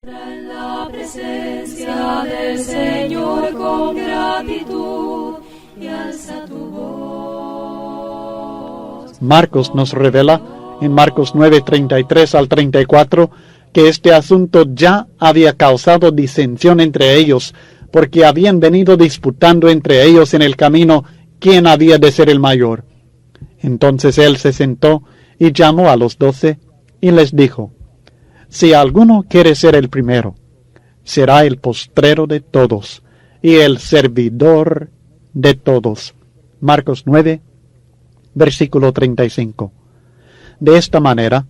En la presencia del Señor con gratitud y alza tu voz. Marcos nos revela en Marcos 9:33 al 34 que este asunto ya había causado disensión entre ellos, porque habían venido disputando entre ellos en el camino quién había de ser el mayor. Entonces él se sentó y llamó a los 12 y les dijo: Si alguno quiere ser el primero, será el postrero de todos y el servidor de todos. Marcos 9, versículo 35. De esta manera,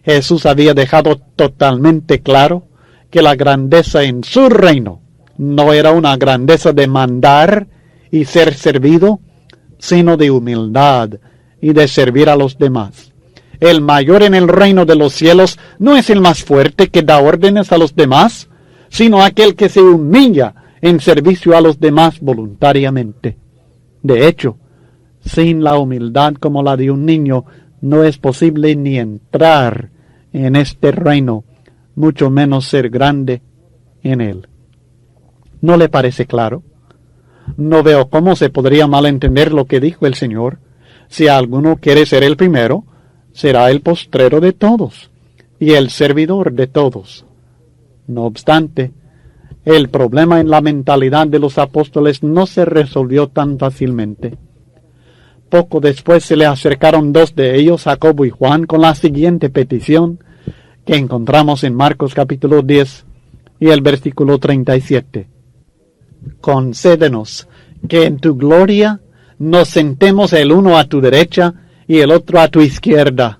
Jesús había dejado totalmente claro que la grandeza en su reino no era una grandeza de mandar y ser servido, sino de humildad y de servir a los demás. El mayor en el reino de los cielos no es el más fuerte que da órdenes a los demás, sino aquel que se humilla en servicio a los demás voluntariamente. De hecho, sin la humildad como la de un niño, no es posible ni entrar en este reino, mucho menos ser grande en él. ¿No le parece claro? No veo cómo se podría malentender lo que dijo el Señor. Si alguno quiere ser el primero, será el postrero de todos y el servidor de todos. No obstante, el problema en la mentalidad de los apóstoles no se resolvió tan fácilmente. Poco después se le acercaron dos de ellos, Jacobo y Juan, con la siguiente petición que encontramos en Marcos capítulo 10 y el versículo 37. Concédenos que en tu gloria nos sentemos el uno a tu derecha y el otro a tu izquierda.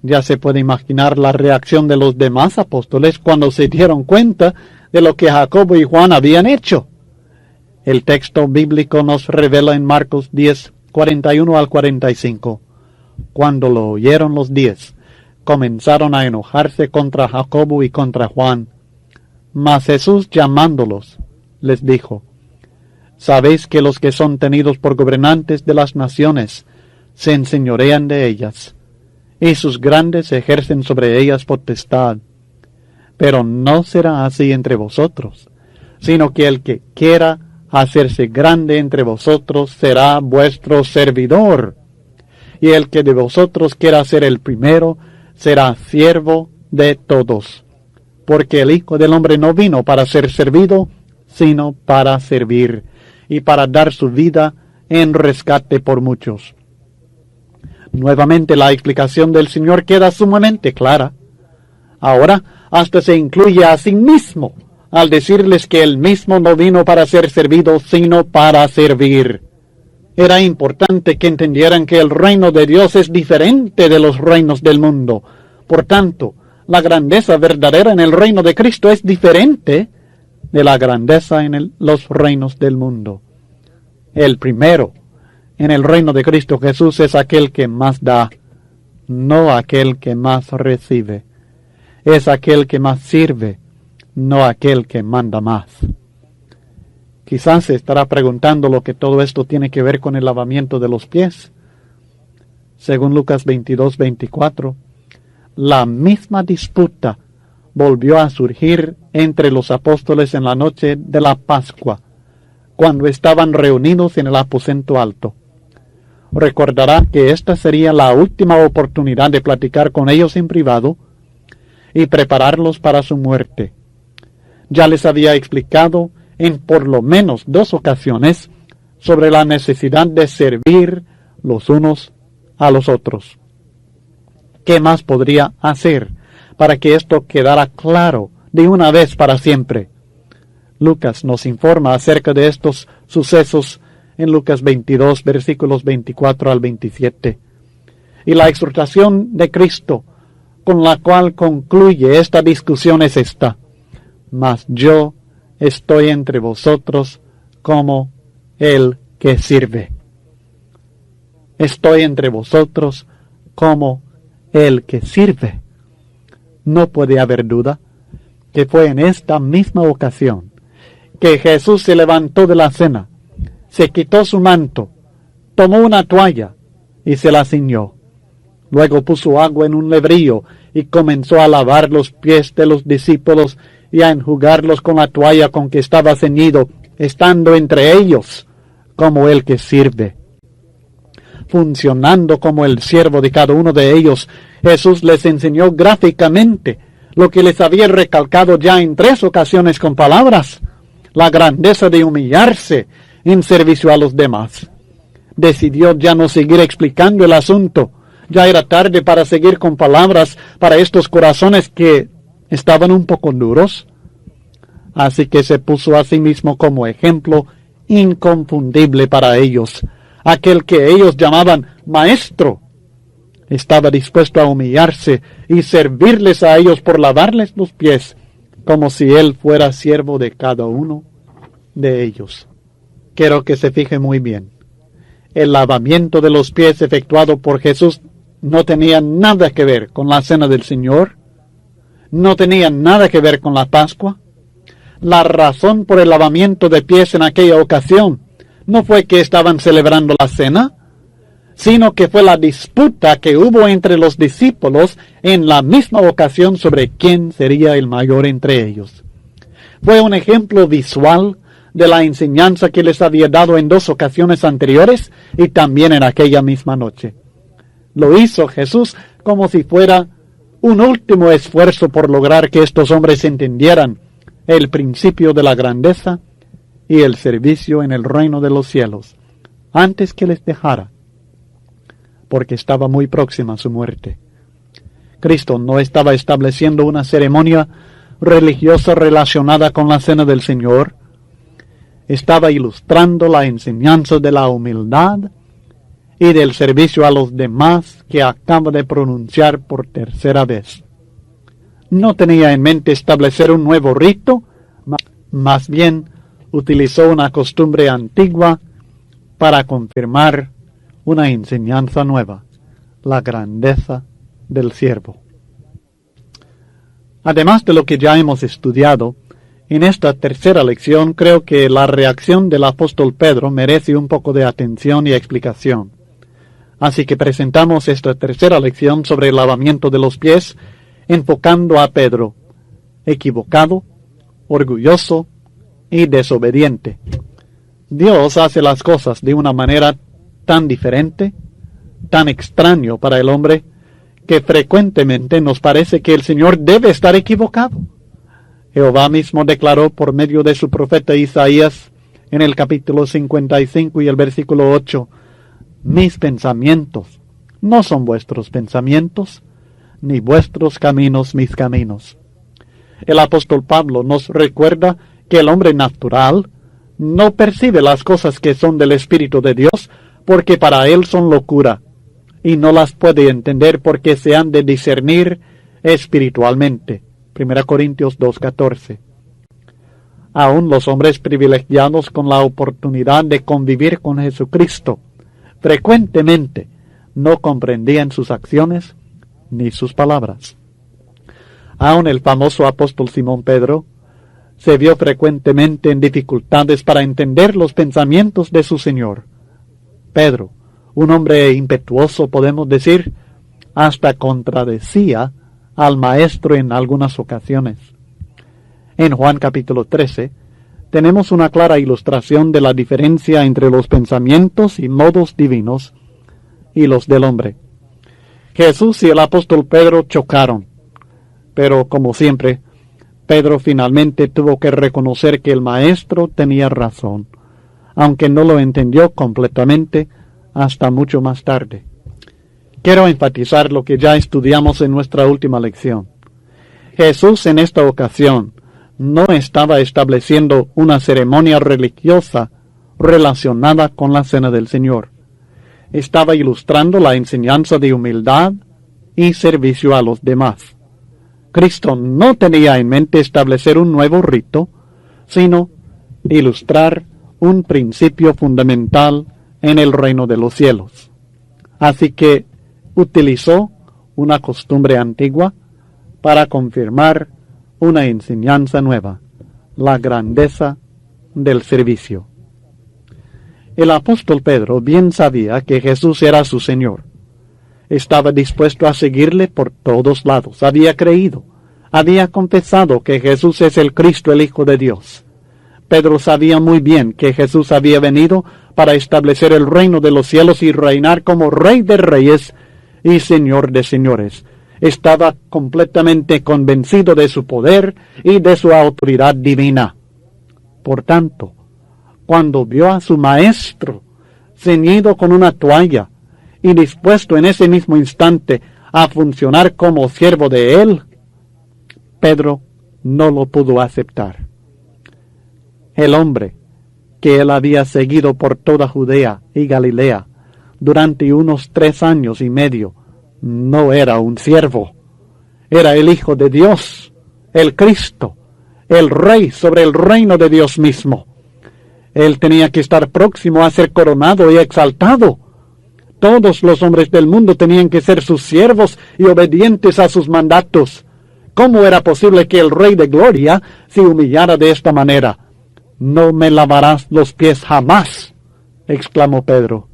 Ya se puede imaginar la reacción de los demás apóstoles cuando se dieron cuenta de lo que Jacobo y Juan habían hecho. El texto bíblico nos revela en Marcos 10, 41 al 45. Cuando lo oyeron los 10, comenzaron a enojarse contra Jacobo y contra Juan. Mas Jesús, llamándolos, les dijo: Sabéis que los que son tenidos por gobernantes de las naciones se enseñorean de ellas, y sus grandes ejercen sobre ellas potestad. Pero no será así entre vosotros, sino que el que quiera hacerse grande entre vosotros será vuestro servidor, y el que de vosotros quiera ser el primero será siervo de todos. Porque el Hijo del Hombre no vino para ser servido, sino para servir, y para dar su vida en rescate por muchos. Nuevamente la explicación del Señor queda sumamente clara. Ahora hasta se incluye a sí mismo al decirles que Él mismo no vino para ser servido, sino para servir. Era importante que entendieran que el reino de Dios es diferente de los reinos del mundo. Por tanto, la grandeza verdadera en el reino de Cristo es diferente de la grandeza en los reinos del mundo. El primero en el reino de Cristo Jesús es aquel que más da, no aquel que más recibe. Es aquel que más sirve, no aquel que manda más. Quizás se estará preguntando lo que todo esto tiene que ver con el lavamiento de los pies. Según Lucas 22:24, la misma disputa volvió a surgir entre los apóstoles en la noche de la Pascua, cuando estaban reunidos en el aposento alto. Recordará que esta sería la última oportunidad de platicar con ellos en privado y prepararlos para su muerte. Ya les había explicado en por lo menos 2 ocasiones sobre la necesidad de servir los unos a los otros. ¿Qué más podría hacer para que esto quedara claro de una vez para siempre? Lucas nos informa acerca de estos sucesos en Lucas 22, versículos 24 al 27. Y la exhortación de Cristo con la cual concluye esta discusión es esta: Mas yo estoy entre vosotros como el que sirve. Estoy entre vosotros como el que sirve. No puede haber duda que fue en esta misma ocasión que Jesús se levantó de la cena, se quitó su manto, tomó una toalla y se la ciñó. Luego puso agua en un lebrillo y comenzó a lavar los pies de los discípulos y a enjugarlos con la toalla con que estaba ceñido, estando entre ellos como el que sirve. Funcionando como el siervo de cada uno de ellos, Jesús les enseñó gráficamente lo que les había recalcado ya en 3 ocasiones con palabras: la grandeza de humillarse en servicio a los demás. Decidió ya no seguir explicando el asunto. Ya era tarde para seguir con palabras para estos corazones que estaban un poco duros. Así que se puso a sí mismo como ejemplo inconfundible para ellos. Aquel que ellos llamaban Maestro estaba dispuesto a humillarse y servirles a ellos por lavarles los pies, como si él fuera siervo de cada uno de ellos. Quiero que se fije muy bien. El lavamiento de los pies efectuado por Jesús no tenía nada que ver con la cena del Señor, no tenía nada que ver con la Pascua. La razón por el lavamiento de pies en aquella ocasión no fue que estaban celebrando la cena, sino que fue la disputa que hubo entre los discípulos en la misma ocasión sobre quién sería el mayor entre ellos. Fue un ejemplo visual de la enseñanza que les había dado en 2 ocasiones anteriores y también en aquella misma noche. Lo hizo Jesús como si fuera un último esfuerzo por lograr que estos hombres entendieran el principio de la grandeza y el servicio en el reino de los cielos, antes que les dejara, porque estaba muy próxima su muerte. Cristo no estaba estableciendo una ceremonia religiosa relacionada con la cena del Señor. Estaba ilustrando la enseñanza de la humildad y del servicio a los demás que acaba de pronunciar por 3ª vez. No tenía en mente establecer un nuevo rito, más bien utilizó una costumbre antigua para confirmar una enseñanza nueva, la grandeza del siervo. Además de lo que ya hemos estudiado, en esta 3ª lección creo que la reacción del apóstol Pedro merece un poco de atención y explicación. Así que presentamos esta 3ª lección sobre el lavamiento de los pies, enfocando a Pedro, equivocado, orgulloso y desobediente. Dios hace las cosas de una manera tan diferente, tan extraño para el hombre, que frecuentemente nos parece que el Señor debe estar equivocado. Jehová mismo declaró por medio de su profeta Isaías en el capítulo 55 y el versículo 8, mis pensamientos no son vuestros pensamientos, ni vuestros caminos mis caminos. El apóstol Pablo nos recuerda que el hombre natural no percibe las cosas que son del Espíritu de Dios, porque para él son locura, y no las puede entender porque se han de discernir espiritualmente. 1 Corintios 2:14. Aún los hombres privilegiados con la oportunidad de convivir con Jesucristo frecuentemente no comprendían sus acciones ni sus palabras. Aún el famoso apóstol Simón Pedro se vio frecuentemente en dificultades para entender los pensamientos de su Señor. Pedro, un hombre impetuoso, podemos decir, hasta contradecía al Maestro en algunas ocasiones. En Juan capítulo 13 tenemos una clara ilustración de la diferencia entre los pensamientos y modos divinos y los del hombre. Jesús y el apóstol Pedro chocaron, pero como siempre, Pedro finalmente tuvo que reconocer que el Maestro tenía razón, aunque no lo entendió completamente hasta mucho más tarde. Quiero enfatizar lo que ya estudiamos en nuestra última lección. Jesús en esta ocasión no estaba estableciendo una ceremonia religiosa relacionada con la cena del Señor. Estaba ilustrando la enseñanza de humildad y servicio a los demás. Cristo no tenía en mente establecer un nuevo rito, sino ilustrar un principio fundamental en el reino de los cielos. Así que utilizó una costumbre antigua para confirmar una enseñanza nueva, la grandeza del servicio. El apóstol Pedro bien sabía que Jesús era su Señor. estaba dispuesto a seguirle por todos lados. Había creído, había confesado que Jesús es el Cristo, el Hijo de Dios. Pedro sabía muy bien que Jesús había venido para establecer el reino de los cielos y reinar como Rey de Reyes y Señor de Señores. Estaba completamente convencido de su poder y de su autoridad divina. Por tanto, cuando vio a su maestro ceñido con una toalla y dispuesto en ese mismo instante a funcionar como siervo de él, Pedro no lo pudo aceptar. El hombre que él había seguido por toda Judea y Galilea durante unos 3 años y medio no era un siervo, era el Hijo de Dios, el Cristo, el Rey sobre el reino de Dios mismo. Él tenía que estar próximo a ser coronado y exaltado. Todos los hombres del mundo tenían que ser sus siervos y obedientes a sus mandatos. ¿Cómo era posible que el Rey de Gloria se humillara de esta manera? «No me lavarás los pies jamás», exclamó Pedro.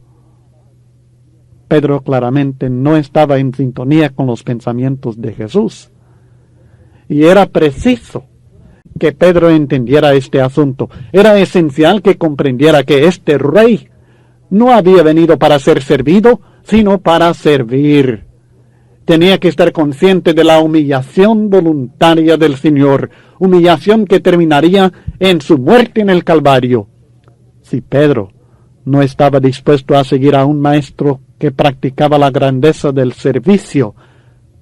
Pedro claramente no estaba en sintonía con los pensamientos de Jesús. Y era preciso que Pedro entendiera este asunto. Era esencial que comprendiera que este rey no había venido para ser servido, sino para servir. Tenía que estar consciente de la humillación voluntaria del Señor, humillación que terminaría en su muerte en el Calvario. Si Pedro no estaba dispuesto a seguir a un maestro que practicaba la grandeza del servicio,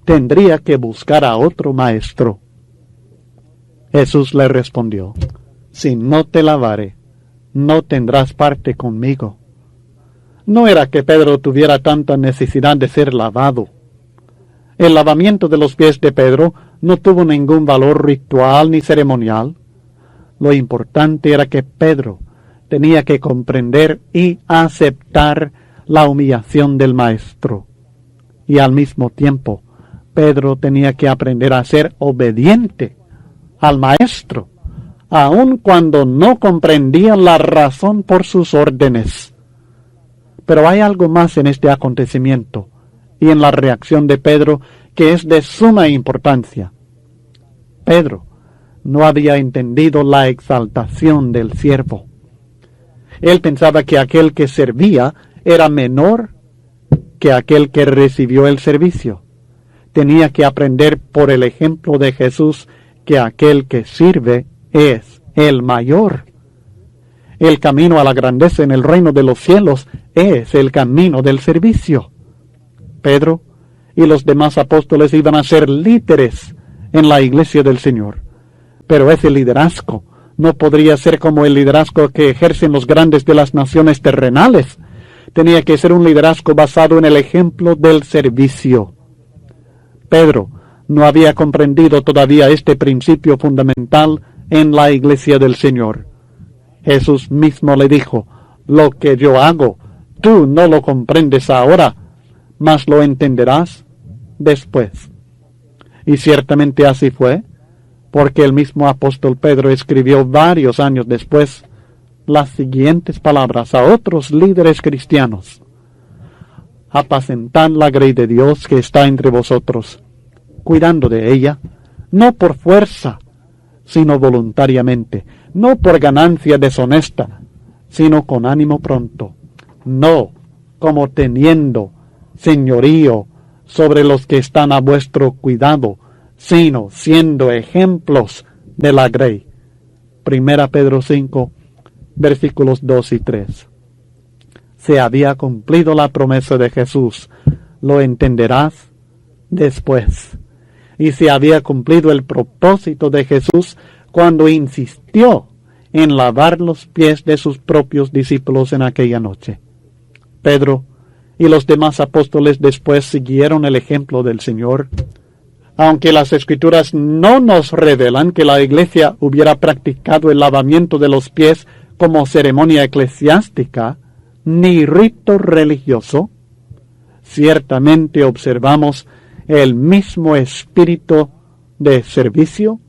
tendría que buscar a otro maestro. Jesús le respondió: «Si no te lavare, no tendrás parte conmigo». No era que Pedro tuviera tanta necesidad de ser lavado. El lavamiento de los pies de Pedro no tuvo ningún valor ritual ni ceremonial. Lo importante era que Pedro tenía que comprender y aceptar la humillación del Maestro. Y al mismo tiempo, Pedro tenía que aprender a ser obediente al Maestro, aun cuando no comprendía la razón por sus órdenes. Pero hay algo más en este acontecimiento y en la reacción de Pedro que es de suma importancia. Pedro no había entendido la exaltación del siervo. Él pensaba que aquel que servía era menor que aquel que recibió el servicio. Tenía que aprender por el ejemplo de Jesús que aquel que sirve es el mayor. El camino a la grandeza en el reino de los cielos es el camino del servicio. Pedro y los demás apóstoles iban a ser líderes en la iglesia del Señor. Pero ese liderazgo no podría ser como el liderazgo que ejercen los grandes de las naciones terrenales. Tenía que ser un liderazgo basado en el ejemplo del servicio. Pedro no había comprendido todavía este principio fundamental en la iglesia del Señor. Jesús mismo le dijo: «Lo que yo hago, tú no lo comprendes ahora, mas lo entenderás después». Y ciertamente así fue, porque el mismo apóstol Pedro escribió varios años después las siguientes palabras a otros líderes cristianos: «Apacentad la grey de Dios que está entre vosotros, cuidando de ella, no por fuerza, sino voluntariamente, no por ganancia deshonesta, sino con ánimo pronto, no como teniendo señorío sobre los que están a vuestro cuidado, sino siendo ejemplos de la grey». 1 Pedro 5, versículos 2 y 3. Se había cumplido la promesa de Jesús: «Lo entenderás después». Y se había cumplido el propósito de Jesús cuando insistió en lavar los pies de sus propios discípulos en aquella noche. Pedro y los demás apóstoles después siguieron el ejemplo del Señor. Aunque las Escrituras no nos revelan que la Iglesia hubiera practicado el lavamiento de los pies como ceremonia eclesiástica, ni rito religioso, ciertamente observamos el mismo espíritu de servicio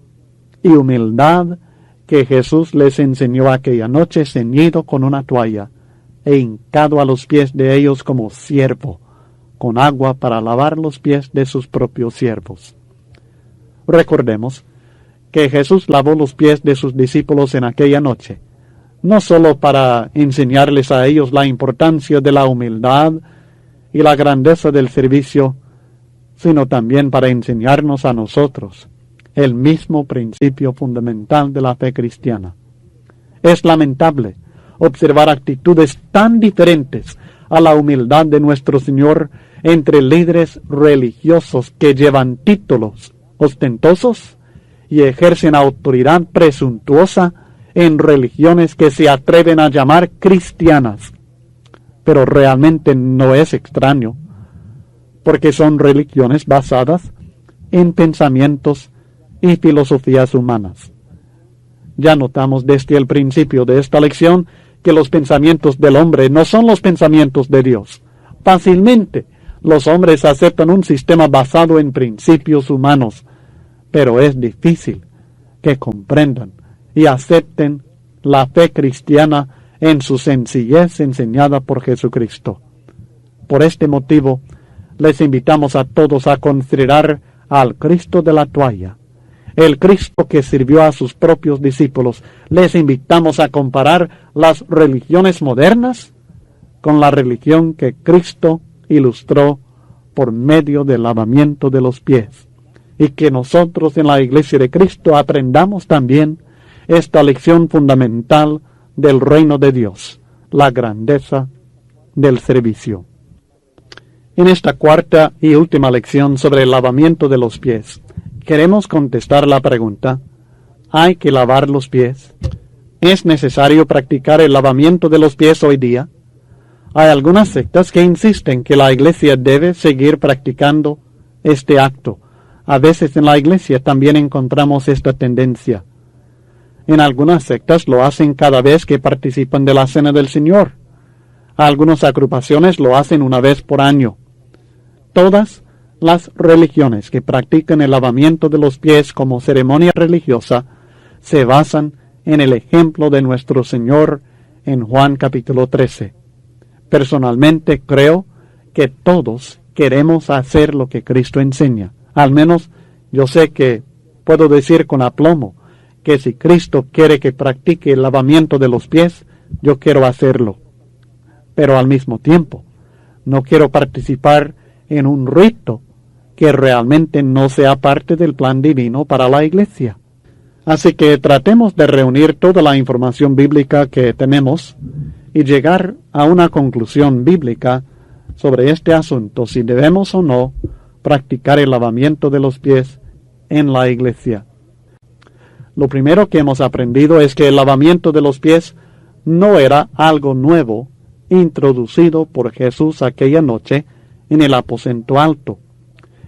y humildad que Jesús les enseñó aquella noche, ceñido con una toalla e hincado a los pies de ellos como siervo, con agua para lavar los pies de sus propios siervos. Recordemos que Jesús lavó los pies de sus discípulos en aquella noche, no sólo para enseñarles a ellos la importancia de la humildad y la grandeza del servicio, sino también para enseñarnos a nosotros el mismo principio fundamental de la fe cristiana. Es lamentable observar actitudes tan diferentes a la humildad de nuestro Señor entre líderes religiosos que llevan títulos ostentosos y ejercen autoridad presuntuosa en religiones que se atreven a llamar cristianas. Pero realmente no es extraño, porque son religiones basadas en pensamientos y filosofías humanas. Ya notamos desde el principio de esta lección que los pensamientos del hombre no son los pensamientos de Dios. Fácilmente los hombres aceptan un sistema basado en principios humanos, pero es difícil que comprendan y acepten la fe cristiana en su sencillez enseñada por Jesucristo. Por este motivo, les invitamos a todos a considerar al Cristo de la toalla, el Cristo que sirvió a sus propios discípulos. Les invitamos a comparar las religiones modernas con la religión que Cristo ilustró por medio del lavamiento de los pies, y que nosotros en la Iglesia de Cristo aprendamos también esta lección fundamental del reino de Dios, la grandeza del servicio. En esta cuarta y última lección sobre el lavamiento de los pies, queremos contestar la pregunta: ¿hay que lavar los pies? ¿Es necesario practicar el lavamiento de los pies hoy día? Hay algunas sectas que insisten que la Iglesia debe seguir practicando este acto. A veces en la Iglesia también encontramos esta tendencia. En algunas sectas lo hacen cada vez que participan de la Cena del Señor. Algunas agrupaciones lo hacen una vez por año. Todas las religiones que practican el lavamiento de los pies como ceremonia religiosa se basan en el ejemplo de nuestro Señor en Juan capítulo 13. Personalmente creo que todos queremos hacer lo que Cristo enseña. Al menos yo sé que puedo decir con aplomo que si Cristo quiere que practique el lavamiento de los pies, yo quiero hacerlo. Pero al mismo tiempo, no quiero participar en un rito que realmente no sea parte del plan divino para la Iglesia. Así que tratemos de reunir toda la información bíblica que tenemos y llegar a una conclusión bíblica sobre este asunto, si debemos o no practicar el lavamiento de los pies en la Iglesia. Lo primero que hemos aprendido es que el lavamiento de los pies no era algo nuevo introducido por Jesús aquella noche en el aposento alto.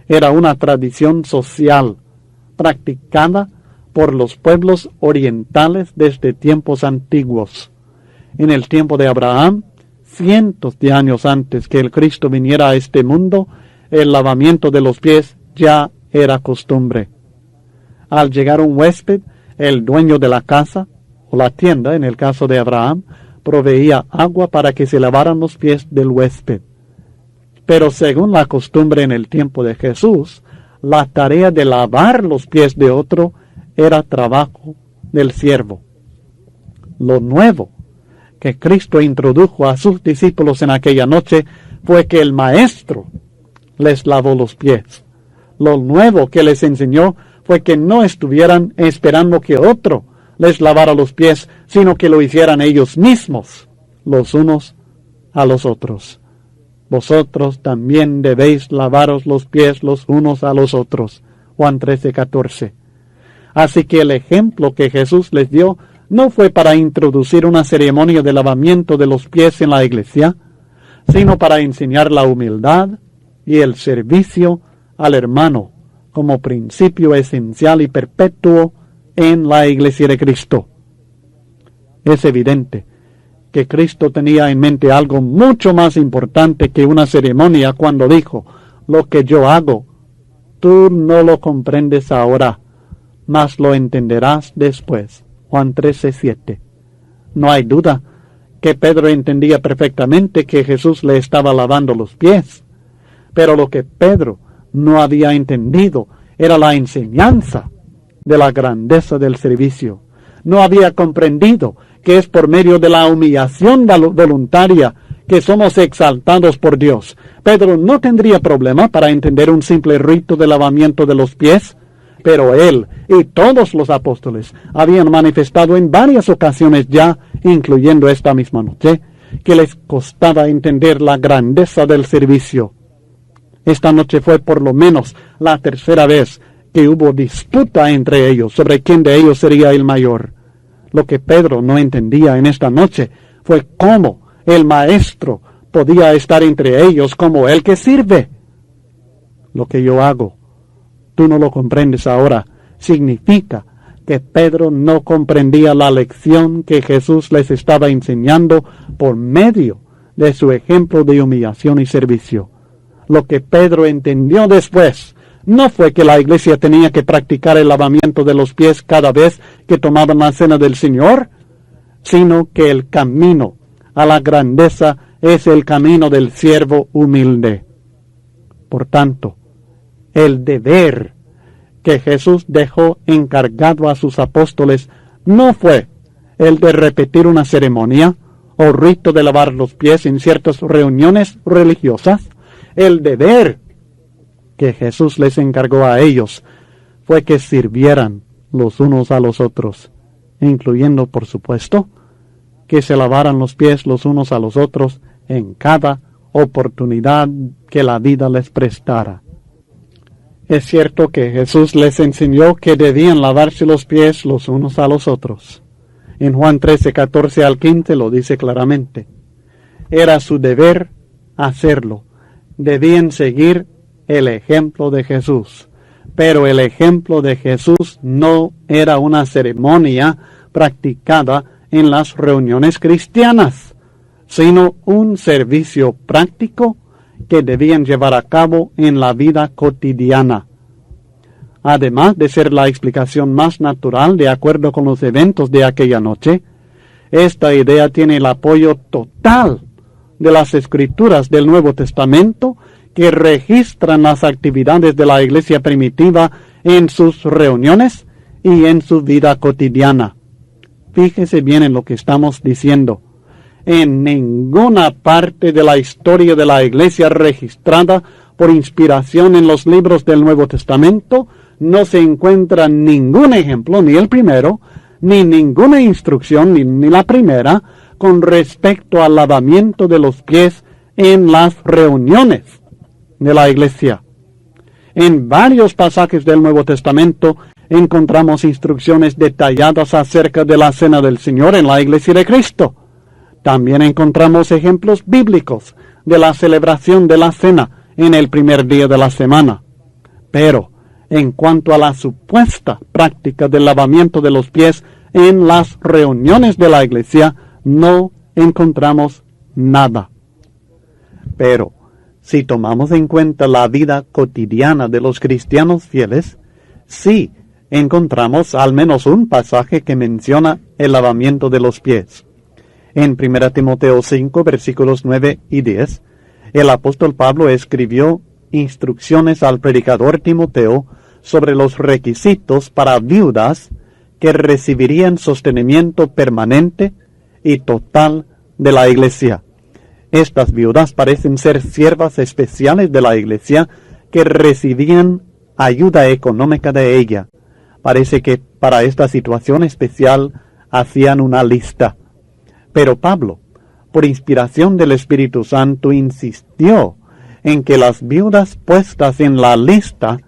Era una tradición social practicada por los pueblos orientales desde tiempos antiguos. En el tiempo de Abraham, cientos de años antes que el Cristo viniera a este mundo, el lavamiento de los pies ya era costumbre. Al llegar un huésped, el dueño de la casa, o la tienda en el caso de Abraham, proveía agua para que se lavaran los pies del huésped. Pero según la costumbre en el tiempo de Jesús, la tarea de lavar los pies de otro era trabajo del siervo. Lo nuevo que Cristo introdujo a sus discípulos en aquella noche fue que el Maestro les lavó los pies. Lo nuevo que les enseñó fue que no estuvieran esperando que otro les lavara los pies, sino que lo hicieran ellos mismos, los unos a los otros. Vosotros también debéis lavaros los pies los unos a los otros. Juan 13:14. Así que el ejemplo que Jesús les dio no fue para introducir una ceremonia de lavamiento de los pies en la Iglesia, sino para enseñar la humildad y el servicio al hermano como principio esencial y perpetuo en la Iglesia de Cristo. Es evidente que Cristo tenía en mente algo mucho más importante que una ceremonia cuando dijo: lo que yo hago, tú no lo comprendes ahora, mas lo entenderás después. Juan 13:7. No hay duda que Pedro entendía perfectamente que Jesús le estaba lavando los pies. Pero lo que Pedro no había entendido era la enseñanza de la grandeza del servicio. No había comprendido que es por medio de la humillación voluntaria que somos exaltados por Dios. Pedro no tendría problema para entender un simple rito de lavamiento de los pies, pero él y todos los apóstoles habían manifestado en varias ocasiones ya, incluyendo esta misma noche, que les costaba entender la grandeza del servicio. Esta noche fue por lo menos la tercera vez que hubo disputa entre ellos sobre quién de ellos sería el mayor. Lo que Pedro no entendía en esta noche fue cómo el maestro podía estar entre ellos como el que sirve. Lo que yo hago, tú no lo comprendes ahora, significa que Pedro no comprendía la lección que Jesús les estaba enseñando por medio de su ejemplo de humillación y servicio. Lo que Pedro entendió después no fue que la iglesia tenía que practicar el lavamiento de los pies cada vez que tomaban la cena del Señor, sino que el camino a la grandeza es el camino del siervo humilde. Por tanto, el deber que Jesús dejó encargado a sus apóstoles no fue el de repetir una ceremonia o rito de lavar los pies en ciertas reuniones religiosas. El deber que Jesús les encargó a ellos fue que sirvieran los unos a los otros, incluyendo, por supuesto, que se lavaran los pies los unos a los otros en cada oportunidad que la vida les prestara. Es cierto que Jesús les enseñó que debían lavarse los pies los unos a los otros. En Juan 13, 14 al 15 lo dice claramente. Era su deber hacerlo. Debían seguir el ejemplo de Jesús. Pero el ejemplo de Jesús no era una ceremonia practicada en las reuniones cristianas, sino un servicio práctico que debían llevar a cabo en la vida cotidiana. Además de ser la explicación más natural de acuerdo con los eventos de aquella noche, esta idea tiene el apoyo total de las escrituras del Nuevo Testamento que registran las actividades de la iglesia primitiva en sus reuniones y en su vida cotidiana. Fíjese bien en lo que estamos diciendo. En ninguna parte de la historia de la iglesia registrada por inspiración en los libros del Nuevo Testamento no se encuentra ningún ejemplo, ni el primero, ni ninguna instrucción, ni la primera, con respecto al lavamiento de los pies en las reuniones de la iglesia. En varios pasajes del Nuevo Testamento encontramos instrucciones detalladas acerca de la cena del Señor en la iglesia de Cristo. También encontramos ejemplos bíblicos de la celebración de la cena en el primer día de la semana. Pero, en cuanto a la supuesta práctica del lavamiento de los pies en las reuniones de la iglesia, no encontramos nada. Pero, si tomamos en cuenta la vida cotidiana de los cristianos fieles, sí encontramos al menos un pasaje que menciona el lavamiento de los pies. En 1 Timoteo 5, versículos 9 y 10, el apóstol Pablo escribió instrucciones al predicador Timoteo sobre los requisitos para viudas que recibirían sostenimiento permanente y total de la iglesia. Estas viudas parecen ser siervas especiales de la iglesia que recibían ayuda económica de ella. Parece que para esta situación especial hacían una lista. Pero Pablo, por inspiración del Espíritu Santo, insistió en que las viudas puestas en la lista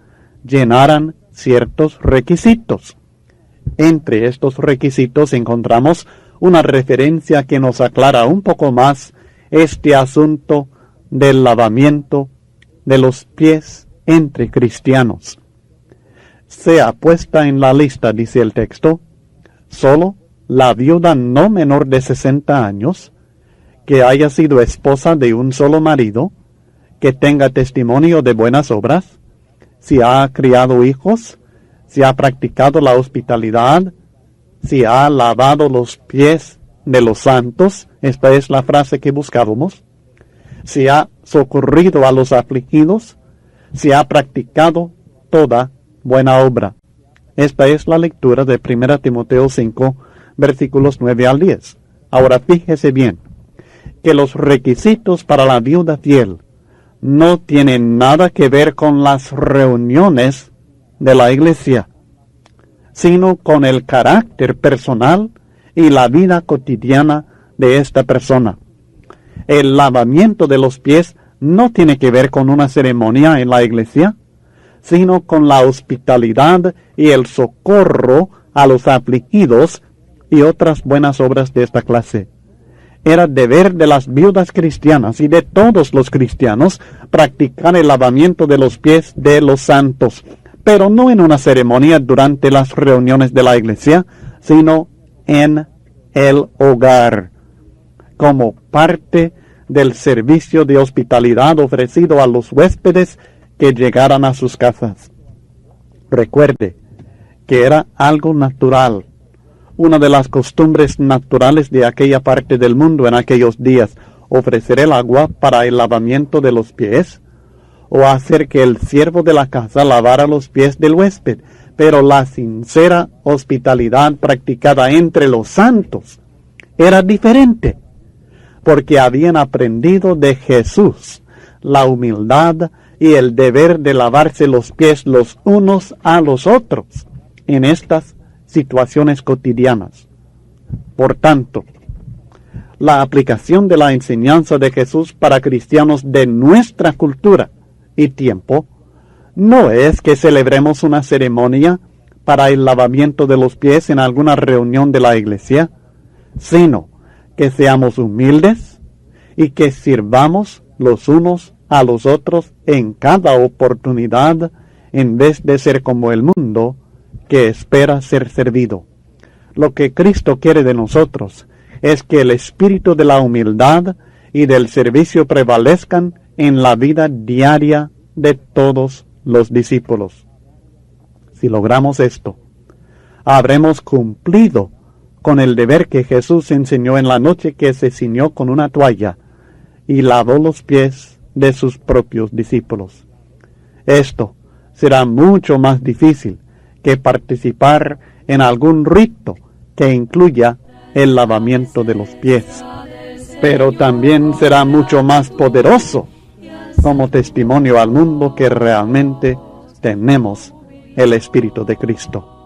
llenaran ciertos requisitos. Entre estos requisitos encontramos una referencia que nos aclara un poco más este asunto del lavamiento de los pies entre cristianos. Sea puesta en la lista, dice el texto, solo la viuda no menor de 60 años, que haya sido esposa de un solo marido, que tenga testimonio de buenas obras, si ha criado hijos, si ha practicado la hospitalidad, si ha lavado los pies de los santos, esta es la frase que buscábamos, se ha socorrido a los afligidos, se ha practicado toda buena obra. Esta es la lectura de 1 Timoteo 5, versículos 9 al 10. Ahora fíjese bien, que los requisitos para la viuda fiel no tienen nada que ver con las reuniones de la iglesia, sino con el carácter personal y la vida cotidiana de esta persona. El lavamiento de los pies no tiene que ver con una ceremonia en la iglesia, sino con la hospitalidad y el socorro a los afligidos y otras buenas obras de esta clase. Era deber de las viudas cristianas y de todos los cristianos practicar el lavamiento de los pies de los santos, pero no en una ceremonia durante las reuniones de la iglesia, sino en el hogar, como parte del servicio de hospitalidad ofrecido a los huéspedes que llegaran a sus casas. Recuerde que era algo natural, una de las costumbres naturales de aquella parte del mundo en aquellos días, ofrecer el agua para el lavamiento de los pies, o hacer que el siervo de la casa lavara los pies del huésped, pero la sincera hospitalidad practicada entre los santos era diferente, porque habían aprendido de Jesús la humildad y el deber de lavarse los pies los unos a los otros en estas situaciones cotidianas. Por tanto, la aplicación de la enseñanza de Jesús para cristianos de nuestra cultura y tiempo no es que celebremos una ceremonia para el lavamiento de los pies en alguna reunión de la iglesia, sino que seamos humildes y que sirvamos los unos a los otros en cada oportunidad, en vez de ser como el mundo que espera ser servido. Lo que Cristo quiere de nosotros es que el espíritu de la humildad y del servicio prevalezcan en la vida diaria de todos los discípulos. Si logramos esto, habremos cumplido con el deber que Jesús enseñó en la noche que se ciñó con una toalla y lavó los pies de sus propios discípulos. Esto será mucho más difícil que participar en algún rito que incluya el lavamiento de los pies, pero también será mucho más poderoso como testimonio al mundo que realmente tenemos el Espíritu de Cristo.